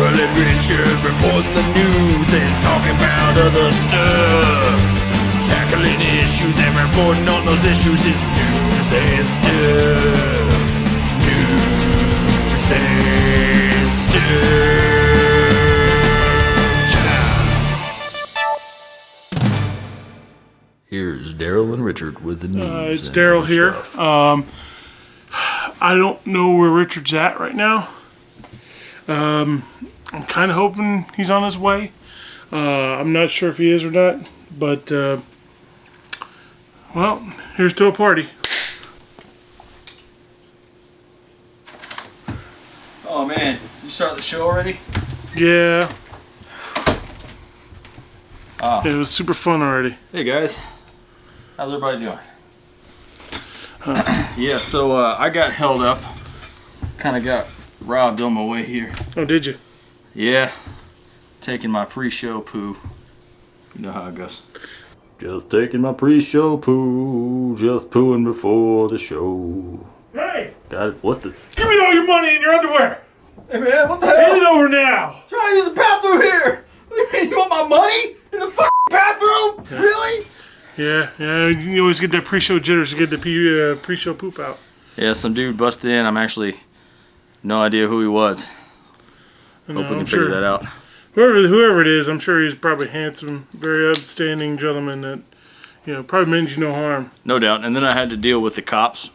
Darryl and Richard reporting the news and talking about other stuff. Tackling issues and reporting on those issues. It's news and stuff. News and stuff. Here's Darryl and Richard with the news. It's Darryl here. I don't know where Richard's at right now. I'm kind of hoping he's on his way. I'm not sure if he is or not, but well, here's to a party. Oh man, you start the show already? Yeah. It was super fun already. Hey guys, how's everybody doing? Yeah, so I got held up. Kind of got robbed on my way here. Oh, did you? Yeah, taking my pre-show poo. You know how it goes. Just taking my pre-show poo, just pooing before the show. Hey! God, what the? Give me all your money and your underwear! Hey man, what the Hand hell? it over now! Trying to use the bathroom here! What do you mean, you want my money? In the f***ing bathroom? Yeah. Really? Yeah, you always get that pre-show jitters to get the pre-show poop out. Yeah, some dude busted in. I'm actually no idea who he was. Hope we can figure that out. Whoever it is, I'm sure he's probably handsome, very upstanding gentleman that, probably meant you no harm. No doubt. And then I had to deal with the cops.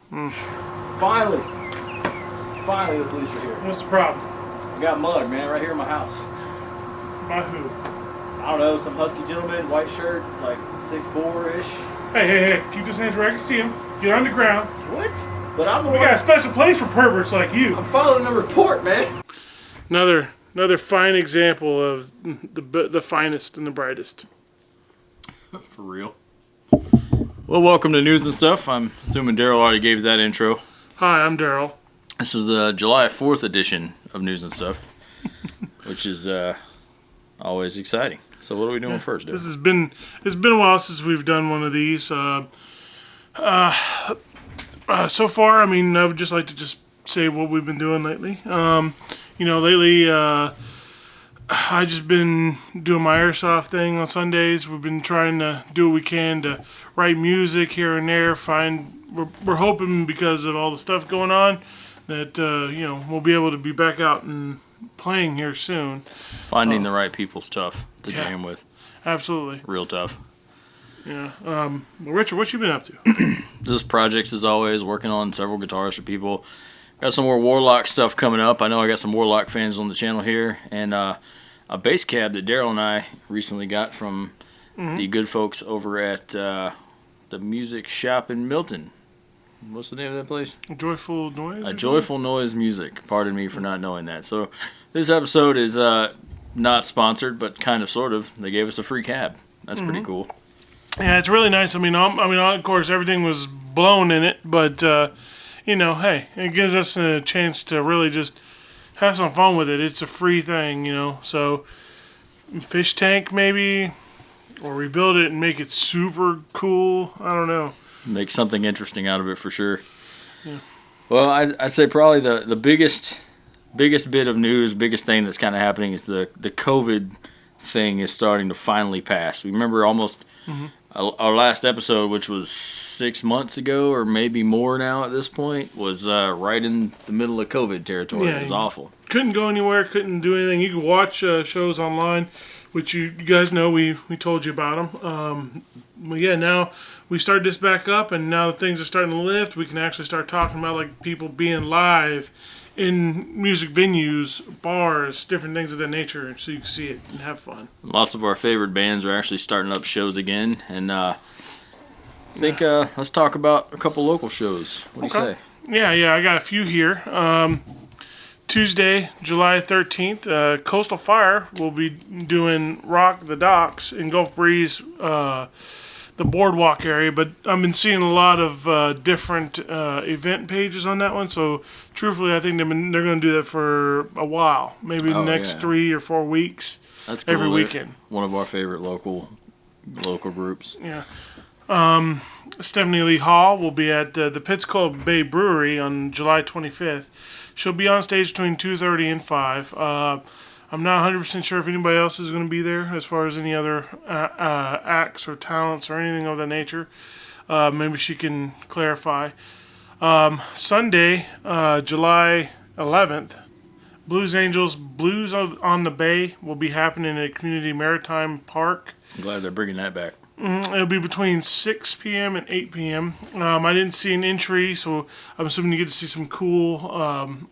Finally, the police are here. What's the problem? I got mugged, man, right here in my house. By who? I don't know, some husky gentleman, white shirt, like 6'4"-ish. Hey, keep those hands where I can see them. Get on the ground. What? But I'm the We one. got a special place for perverts like you. I'm following a report, man. Another fine example of the finest and the brightest. For real. Well, welcome to News and Stuff. I'm assuming Darryl already gave that intro. Hi, I'm Darryl. This is the July 4th edition of News and Stuff, which is always exciting. So what are we doing first, Darryl? It's been a while since we've done one of these. So far, I mean, I would just like to just say what we've been doing lately. Lately, I just been doing my airsoft thing on Sundays. We've been trying to do what we can to write music here and there. We're hoping because of all the stuff going on that we'll be able to be back out and playing here soon. Finding the right people's tough to jam with. Absolutely. Real tough. Yeah. Well, Richard, what you been up to? Just projects as always, working on several guitars for people. Got some more Warlock stuff coming up. I know I got some Warlock fans on the channel here. And a bass cab that Darryl and I recently got from the good folks over at the music shop in Milton. What's the name of that place? Joyful Noise? Joyful Noise Music. Pardon me for not knowing that. So this episode is not sponsored, but kind of sort of. They gave us a free cab. That's pretty cool. Yeah, it's really nice. I mean, of course, everything was blown in it, but hey, it gives us a chance to really just have some fun with it. It's a free thing, So, fish tank maybe, or rebuild it and make it super cool. I don't know. Make something interesting out of it for sure. Yeah. Well, I'd say probably the biggest bit of news, biggest thing that's kind of happening is the COVID thing is starting to finally pass. We remember almost our last episode, which was 6 months ago or maybe more now at this point, was right in the middle of COVID territory. Yeah, it was awful. Couldn't go anywhere, couldn't do anything. You could watch shows online, which you guys know we told you about them. Well, yeah, now we started this back up, and now that things are starting to lift, we can actually start talking about like people being live in music venues, bars, different things of that nature, so you can see it and have fun. Lots of our favorite bands are actually starting up shows again, and I think let's talk about a couple local shows. What do you say? Yeah, I got a few here. Tuesday, July 13th, Coastal Fire will be doing Rock the Docks in Gulf Breeze, the boardwalk area, but I've been seeing a lot of different event pages on that one, so truthfully I think they're going to do that for a while, maybe the next 3 or 4 weeks. That's cool. Every weekend. One of our favorite local groups. Yeah. Stephanie Lee Hall will be at the Pensacola Bay Brewery on July 25th. She'll be on stage between 2:30 and 5. I'm not 100% sure if anybody else is going to be there as far as any other acts or talents or anything of that nature. Maybe she can clarify. Sunday, July 11th, Blues Angels Blues on the Bay will be happening at Community Maritime Park. I'm glad they're bringing that back. It'll be between 6 p.m. and 8 p.m. I didn't see an entry, so I'm assuming you get to see some cool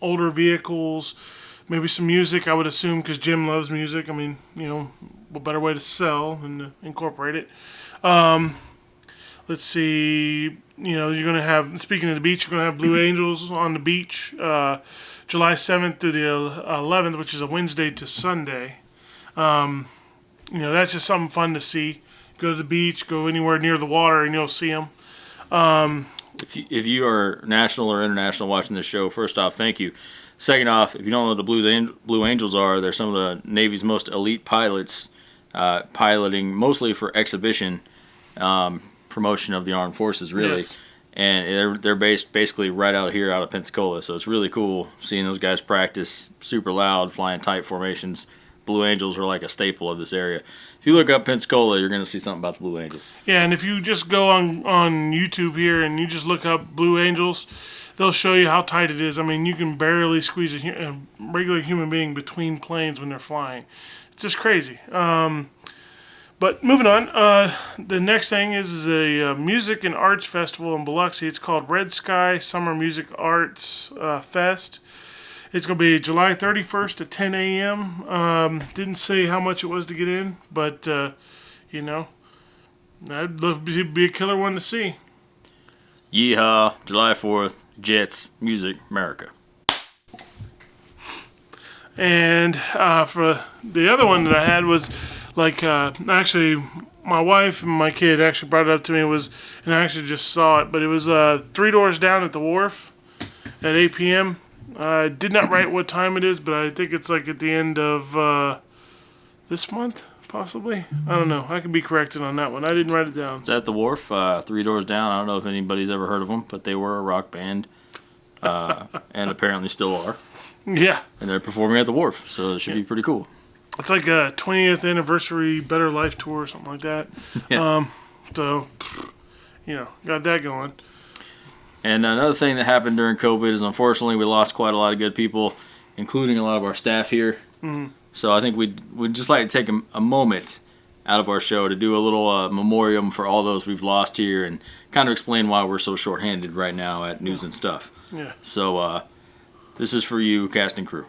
older vehicles, maybe some music, I would assume, because Jim loves music. I mean, what better way to sell than to incorporate it. Let's see, you're going to have, speaking of the beach, you're going to have Blue Angels on the beach July 7th to the 11th, which is a Wednesday to Sunday. That's just something fun to see. Go to the beach, go anywhere near the water, and you'll see them. If you are national or international watching this show, first off, thank you. Second off, if you don't know what the Blue Angels are, they're some of the Navy's most elite pilots, piloting mostly for exhibition promotion of the armed forces, really. Yes. And they're based basically right out here out of Pensacola, so it's really cool seeing those guys practice super loud, flying tight formations. Blue Angels are like a staple of this area. If you look up Pensacola, you're going to see something about the Blue Angels. Yeah, and if you just go on YouTube here and you just look up Blue Angels, they'll show you how tight it is. I mean, you can barely squeeze a regular human being between planes when they're flying. It's just crazy. But moving on, the next thing is a music and arts festival in Biloxi. It's called Red Sky Summer Music Arts Fest. It's going to be July 31st at 10 a.m. Didn't say how much it was to get in, but, that'd be a killer one to see. Yeehaw, July 4th, Jets, Music, America. And for the other one that I had was, actually, my wife and my kid actually brought it up to me, and I actually just saw it, but it was 3 Doors Down at the Wharf at 8 p.m., I did not write what time it is, but I think it's like at the end of this month, possibly. I don't know. I could be corrected on that one. I didn't write it down. It's at the Wharf, 3 Doors Down. I don't know if anybody's ever heard of them, but they were a rock band, and apparently still are. Yeah. And they're performing at the Wharf, so it should be pretty cool. It's like a 20th anniversary Better Life tour or something like that. Yeah. Got that going. And another thing that happened during COVID is, unfortunately, we lost quite a lot of good people, including a lot of our staff here. Mm-hmm. So I think we'd just like to take a moment out of our show to do a little memoriam for all those we've lost here and kind of explain why we're so shorthanded right now at News and Stuff. Yeah. So this is for you, cast and crew.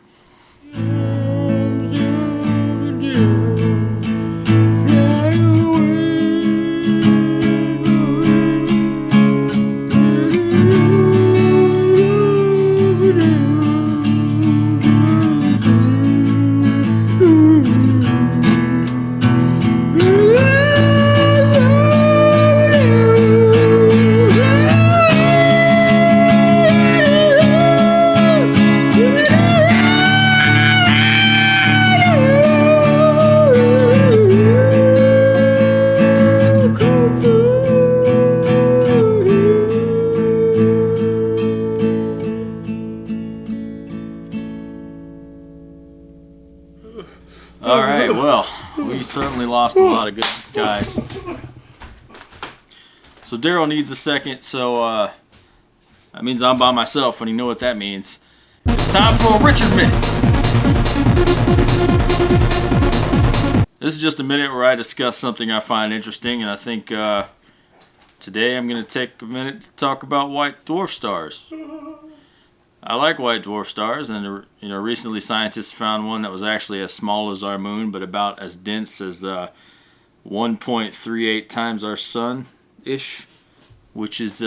All right, well, we certainly lost a lot of good guys. So Darryl needs a second, so that means I'm by myself, and you know what that means. It's time for a Richard Minute. This is just a minute where I discuss something I find interesting, and I think today I'm going to take a minute to talk about white dwarf stars. I like white dwarf stars, and recently scientists found one that was actually as small as our moon, but about as dense as 1.38 times our sun-ish, which is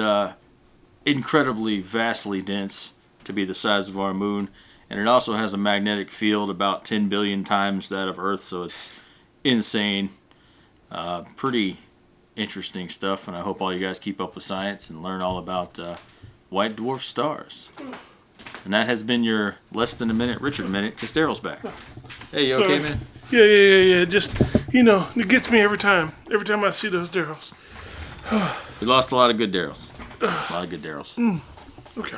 incredibly, vastly dense to be the size of our moon. And it also has a magnetic field about 10 billion times that of Earth, so it's insane. Pretty interesting stuff, and I hope all you guys keep up with science and learn all about white dwarf stars. And that has been your less than a minute Richard Minute, because Darryl's back. Hey, you okay, man? Yeah. Just, it gets me every time. Every time I see those Darryls. We lost a lot of good Darryls. A lot of good Darryls. Okay.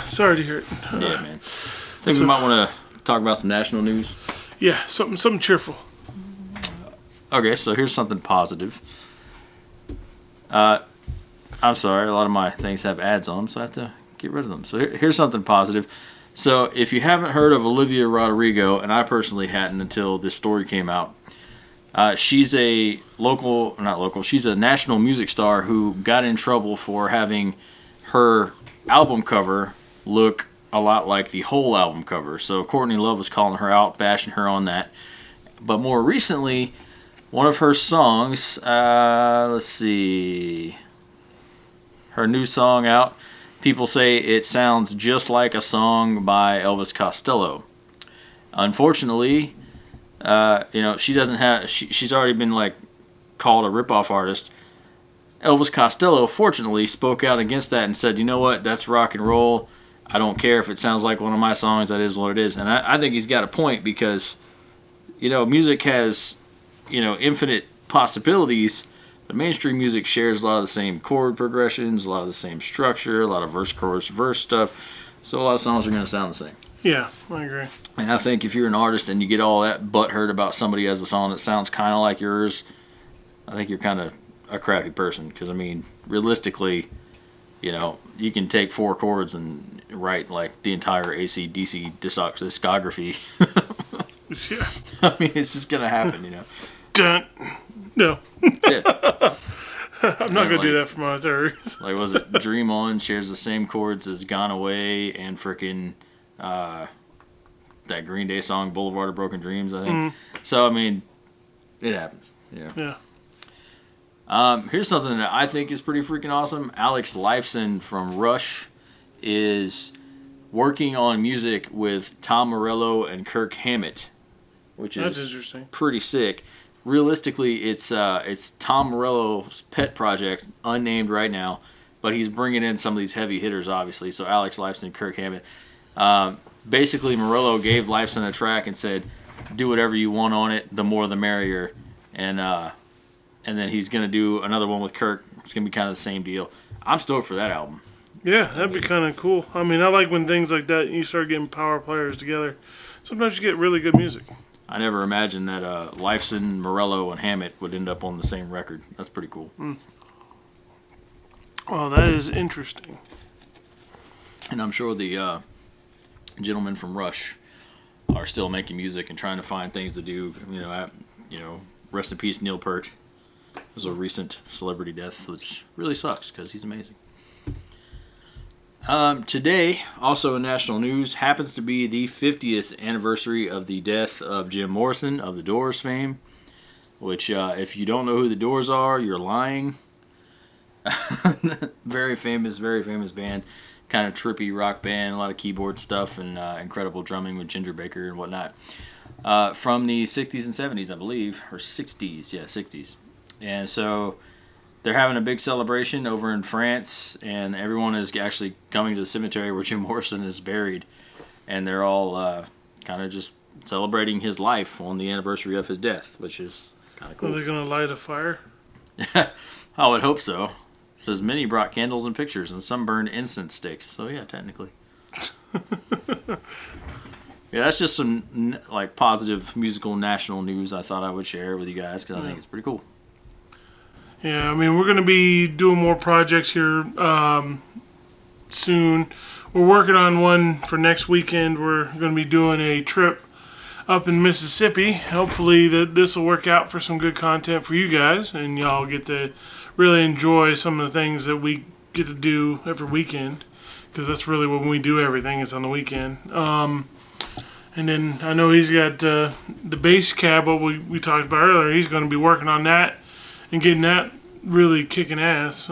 Sorry to hear it. Yeah, man. I think we might want to talk about some national news. Yeah, something cheerful. Okay, so here's something positive. I'm sorry, a lot of my things have ads on them, so I have to get rid of them. So here's something positive. So if you haven't heard of Olivia Rodrigo, and I personally hadn't until this story came out, she's a she's a national music star who got in trouble for having her album cover look a lot like the whole album cover. So Courtney Love was calling her out, bashing her on that. But more recently, one of her songs, let's see, her new song out, people say it sounds just like a song by Elvis Costello. Unfortunately, she doesn't have, she's already been like called a ripoff artist. Elvis Costello, fortunately, spoke out against that and said, you know what, that's rock and roll. I don't care if it sounds like one of my songs, that is what it is. And I think he's got a point because, music has, infinite possibilities, but mainstream music shares a lot of the same chord progressions, a lot of the same structure, a lot of verse, chorus, verse stuff. So a lot of songs are going to sound the same. Yeah, I agree. And I think if you're an artist and you get all that butthurt about somebody has a song that sounds kind of like yours, I think you're kind of a crappy person. Because, realistically, you can take 4 chords and write like the entire AC/DC discography. Yeah. It's just going to happen, Dun. No. Yeah. I'm not going to do that for my theories. Like, was it Dream On shares the same chords as Gone Away and frickin' that Green Day song, Boulevard of Broken Dreams, I think. So, it happens. Yeah. Here's something that I think is pretty freaking awesome. Alex Lifeson from Rush is working on music with Tom Morello and Kirk Hammett, which That's is interesting. Pretty sick. Realistically, it's Tom Morello's pet project, unnamed right now, but he's bringing in some of these heavy hitters, obviously. So Alex Lifeson, Kirk Hammett. Basically, Morello gave Lifeson a track and said, "Do whatever you want on it. The more, the merrier." And then he's gonna do another one with Kirk. It's gonna be kind of the same deal. I'm stoked for that album. Yeah, that'd be kind of cool. I like when things like that, you start getting power players together. Sometimes you get really good music. I never imagined that Lifeson, Morello, and Hammett would end up on the same record. That's pretty cool. Oh, that is interesting. And I'm sure the gentlemen from Rush are still making music and trying to find things to do. Rest in peace, Neil Peart. It was a recent celebrity death, which really sucks because he's amazing. Today, also in national news, happens to be the 50th anniversary of the death of Jim Morrison of the Doors fame, which, if you don't know who the Doors are, you're lying. Very famous band, kind of trippy rock band, a lot of keyboard stuff, and incredible drumming with Ginger Baker and whatnot. From the 60s and 70s, I believe, or 60s, 60s. And so they're having a big celebration over in France, and everyone is actually coming to the cemetery where Jim Morrison is buried, and they're all kind of just celebrating his life on the anniversary of his death, which is kind of cool. Are they going to light a fire? I would hope so. It says many brought candles and pictures, and some burned incense sticks. So yeah, technically. Yeah, that's just some positive musical national news I thought I would share with you guys because I think it's pretty cool. Yeah, we're going to be doing more projects here soon. We're working on one for next weekend. We're going to be doing a trip up in Mississippi. Hopefully this will work out for some good content for you guys, and y'all get to really enjoy some of the things that we get to do every weekend, because that's really when we do everything, is on the weekend. And then I know he's got the bass cab, what we talked about earlier. He's going to be working on that and getting that really kicking ass.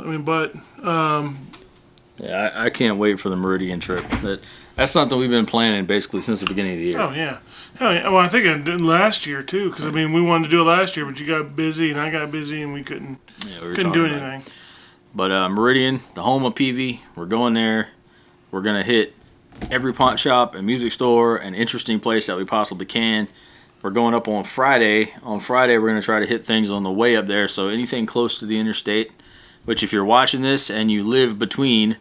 Yeah, I can't wait for the Meridian trip. That's something we've been planning basically since the beginning of the year. Oh, yeah. Hell yeah. Well, I think I did last year, too, because, we wanted to do it last year, but you got busy and I got busy and we couldn't do anything. But Meridian, the home of PV, we're going there. We're going to hit every pawn shop and music store and interesting place that we possibly can. We're going up on Friday. On Friday, we're going to try to hit things on the way up there. So anything close to the interstate, which if you're watching this and you live between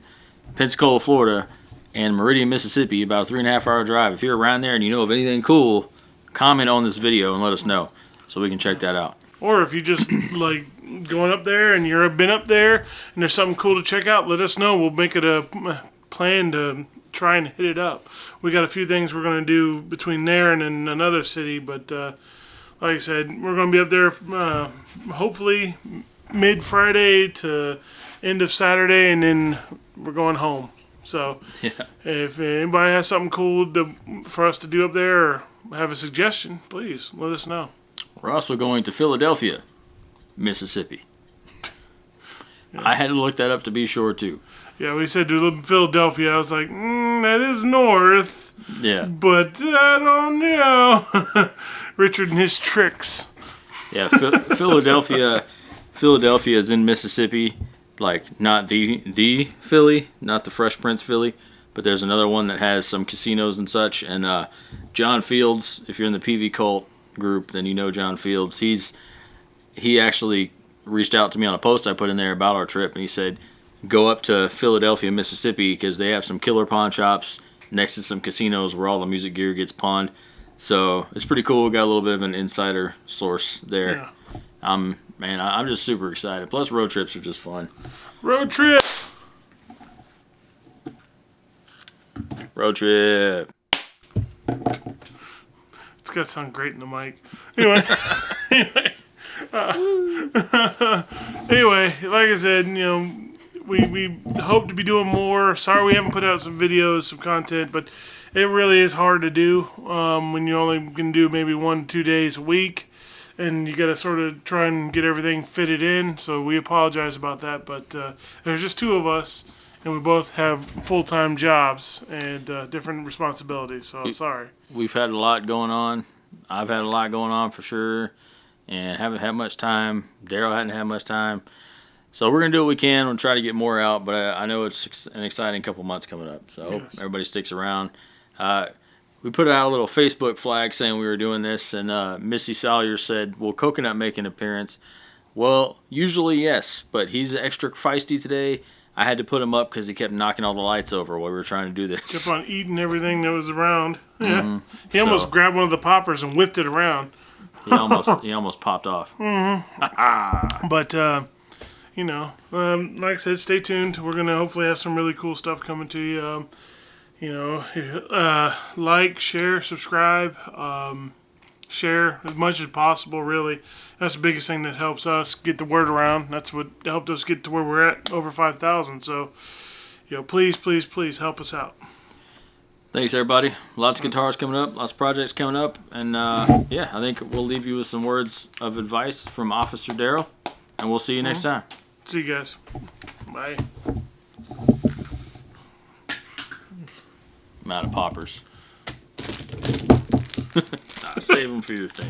Pensacola, Florida, and Meridian, Mississippi, about a 3.5 hour drive. If you're around there and you know of anything cool, comment on this video and let us know so we can check that out. Or if you just like going up there and you've been up there and there's something cool to check out, let us know. We'll make it a plan to try and hit it up. We got a few things we're going to do between there and in another city, but like I said, we're going to be up there hopefully mid-Friday to end of Saturday, and then we're going home. So if anybody has something cool for us to do up there or have a suggestion, please let us know. We're also going to Philadelphia, Mississippi. I had to look that up to be sure, too. Yeah, we said to Philadelphia. I was like, that is north. Yeah. But I don't know. Richard and his tricks. Yeah, Philadelphia is in Mississippi. Like, not the Philly, not the Fresh Prince Philly, but there's another one that has some casinos and such. And John Fields, if you're in the PV Cult group, then you know John Fields. He actually reached out to me on a post I put in there about our trip, and he said, go up to Philadelphia, Mississippi, because they have some killer pawn shops next to some casinos where all the music gear gets pawned. So it's pretty cool. We got a little bit of an insider source there. Yeah. Man, I'm just super excited. Plus, road trips are just fun. Road trip. Road trip. It's got to sound great in the mic. Anyway, anyway, like I said, we hope to be doing more. Sorry we haven't put out some videos, some content, but it really is hard to do when you only can do maybe 1-2 days a week. And you got to sort of try and get everything fitted in. So we apologize about that. But there's just two of us, and we both have full-time jobs and different responsibilities. So sorry. We've had a lot going on. I've had a lot going on for sure, and haven't had much time. Darryl hadn't had much time. So we're going to do what we can. We'll try to get more out. But I know it's an exciting couple months coming up. So I hope everybody sticks around. We put out a little Facebook flag saying we were doing this, and Missy Salyer said, will Coconut make an appearance? Well, usually yes, but he's extra feisty today. I had to put him up because he kept knocking all the lights over while we were trying to do this. Kept on eating everything that was around. Yeah. Mm-hmm. He almost grabbed one of the poppers and whipped it around. He almost popped off. Mm-hmm. But, like I said, stay tuned. We're going to hopefully have some really cool stuff coming to you. Like, share, subscribe, share as much as possible, really. That's the biggest thing that helps us get the word around. That's what helped us get to where we're at, over 5,000. So, please, please, please help us out. Thanks, everybody. Lots of guitars coming up, lots of projects coming up. And, I think we'll leave you with some words of advice from Officer Darryl. And we'll see you next time. See you guys. Bye. I'm out of poppers. Save them for your thing.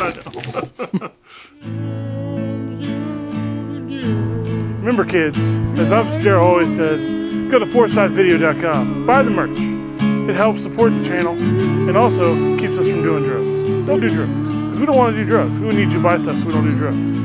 Remember, kids, as Officer Darryl always says, go to ForsythVideo.com. Buy the merch. It helps support the channel and also keeps us from doing drugs. Don't do drugs, because we don't want to do drugs. We need you to buy stuff so we don't do drugs.